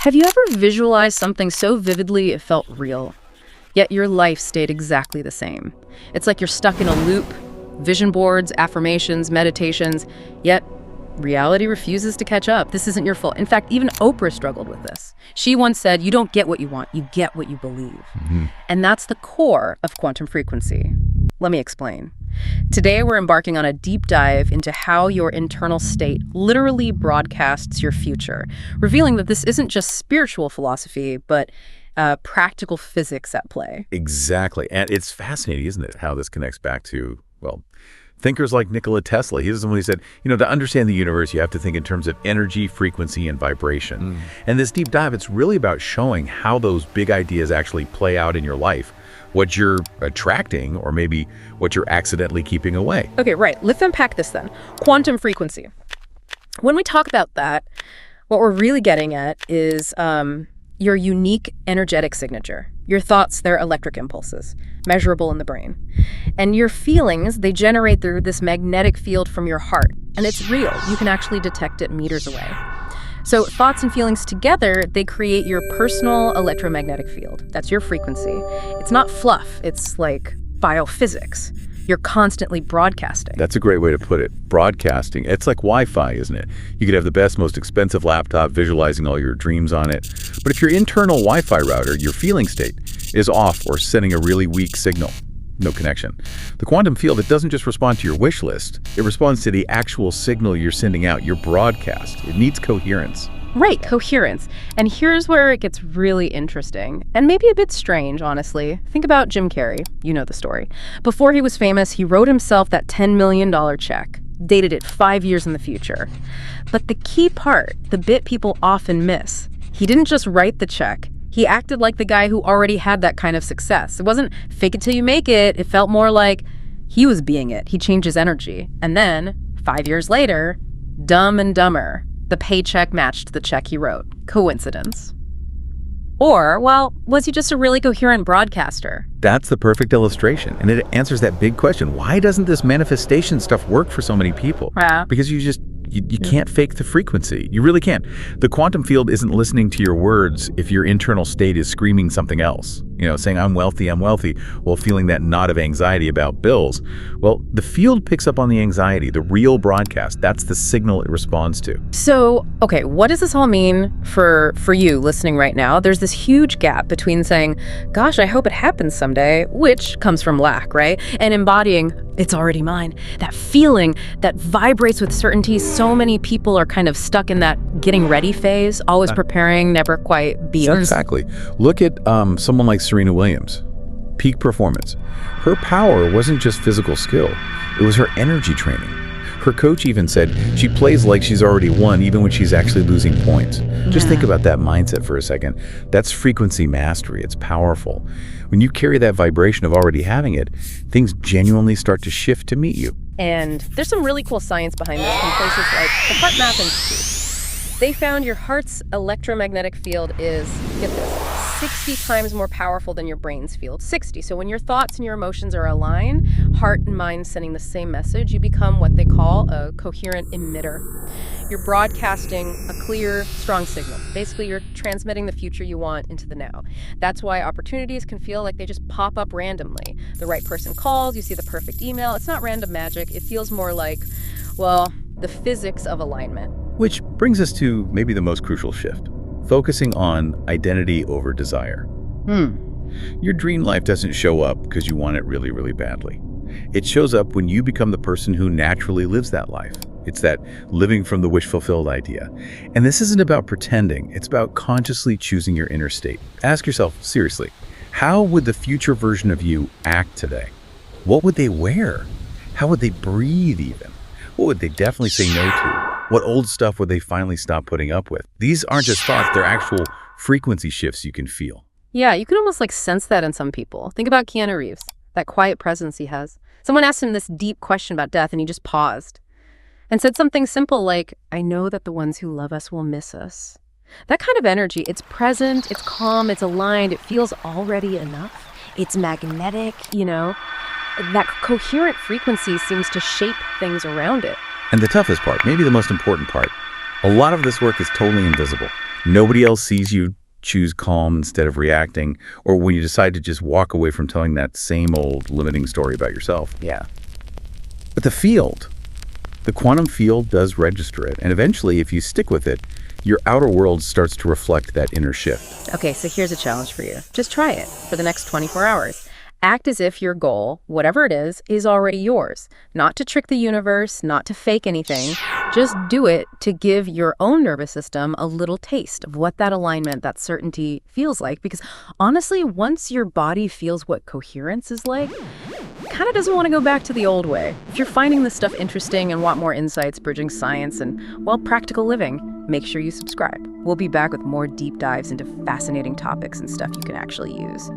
Have you ever visualized something so vividly it felt real, yet your life stayed exactly the same? It's like you're stuck in a loop, vision boards, affirmations, meditations, yet reality refuses to catch up. This isn't your fault. In fact, even Oprah struggled with this. She once said, "You don't get what you want, you get what you believe." And that's the core of quantum frequency. Let me explain. Today, we're embarking on a deep dive into how your internal state literally broadcasts your future, revealing that this isn't just spiritual philosophy, but practical physics at play. Exactly. And it's fascinating, isn't it, how this connects back to, well, thinkers like Nikola Tesla. He's the one who said, to understand the universe, you have to think in terms of energy, frequency, and vibration. And this deep dive, it's really about showing how those big ideas actually play out in your life, what you're attracting, or maybe what you're accidentally keeping away. Okay, right. Let's unpack this then. Quantum frequency. When we talk about that, what we're really getting at is your unique energetic signature. Your thoughts, they're electric impulses, measurable in the brain. And your feelings, they generate through this magnetic field from your heart. And it's real. You can actually detect it meters away. So thoughts and feelings together, they create your personal electromagnetic field. That's your frequency. It's not fluff. It's like biophysics. You're constantly broadcasting. That's a great way to put it. Broadcasting. It's like Wi-Fi, isn't it? You could have the best, most expensive laptop visualizing all your dreams on it. But if your internal Wi-Fi router, your feeling state, is off or sending a really weak signal, no connection. The quantum field, it doesn't just respond to your wish list. It responds to the actual signal you're sending out, your broadcast. It needs coherence. Right, coherence. And here's where it gets really interesting, and maybe a bit strange, honestly. Think about Jim Carrey. You know the story. Before he was famous, he wrote himself that $10 million check, dated it 5 years in the future. But the key part, the bit people often miss, he didn't just write the check. He acted like the guy who already had that kind of success. It wasn't fake it till you make it. It felt more like he was being it. He changed his energy. And then, 5 years later, Dumb and Dumber. The paycheck matched the check he wrote. Coincidence? Or, well, was he just a really coherent broadcaster? That's the perfect illustration. And it answers that big question. Why doesn't this manifestation stuff work for so many people? Yeah. Because you can't fake the frequency. You really can't. The quantum field isn't listening to your words if your internal state is screaming something else. Saying, I'm wealthy, while feeling that knot of anxiety about bills. Well, the field picks up on the anxiety, the real broadcast. That's the signal it responds to. So, okay, what does this all mean for you listening right now? There's this huge gap between saying, gosh, I hope it happens someday, which comes from lack, right? And embodying, it's already mine. That feeling that vibrates with certainty. So many people are kind of stuck in that getting ready phase, always preparing, never quite being. Exactly. Look at someone like Serena Williams. Peak performance. Her power wasn't just physical skill. It was her energy training. Her coach even said she plays like she's already won even when she's actually losing points. Just think about that mindset for a second. That's frequency mastery. It's powerful. When you carry that vibration of already having it, things genuinely start to shift to meet you. And there's some really cool science behind this from places like the Heart Math Institute. They found your heart's electromagnetic field is, get this, 60 times more powerful than your brain's field. 60. So when your thoughts and your emotions are aligned, heart and mind sending the same message, you become what they call a coherent emitter. You're broadcasting a clear, strong signal. Basically, you're transmitting the future you want into the now. That's why opportunities can feel like they just pop up randomly. The right person calls, you see the perfect email. It's not random magic. It feels more like, well, the physics of alignment. Which brings us to maybe the most crucial shift, focusing on identity over desire. Your dream life doesn't show up because you want it really, really badly. It shows up when you become the person who naturally lives that life. It's that living from the wish-fulfilled idea. And this isn't about pretending. It's about consciously choosing your inner state. Ask yourself, seriously, how would the future version of you act today? What would they wear? How would they breathe even? What would they definitely say no to? What old stuff would they finally stop putting up with? These aren't just thoughts, they're actual frequency shifts you can feel. Yeah, you can almost sense that in some people. Think about Keanu Reeves, that quiet presence he has. Someone asked him this deep question about death and he just paused and said something simple like, I know that the ones who love us will miss us. That kind of energy, it's present, it's calm, it's aligned, it feels already enough. It's magnetic, That coherent frequency seems to shape things around it. And the toughest part, maybe the most important part, a lot of this work is totally invisible. Nobody else sees you choose calm instead of reacting, or when you decide to just walk away from telling that same old limiting story about yourself. Yeah. But the quantum field does register it, and eventually, if you stick with it, your outer world starts to reflect that inner shift. Okay, so here's a challenge for you. Just try it for the next 24 hours. Act as if your goal, whatever it is already yours. Not to trick the universe, not to fake anything. Just do it to give your own nervous system a little taste of what that alignment, that certainty feels like. Because honestly, once your body feels what coherence is like, it kind of doesn't want to go back to the old way. If you're finding this stuff interesting and want more insights bridging science and, well, practical living, make sure you subscribe. We'll be back with more deep dives into fascinating topics and stuff you can actually use.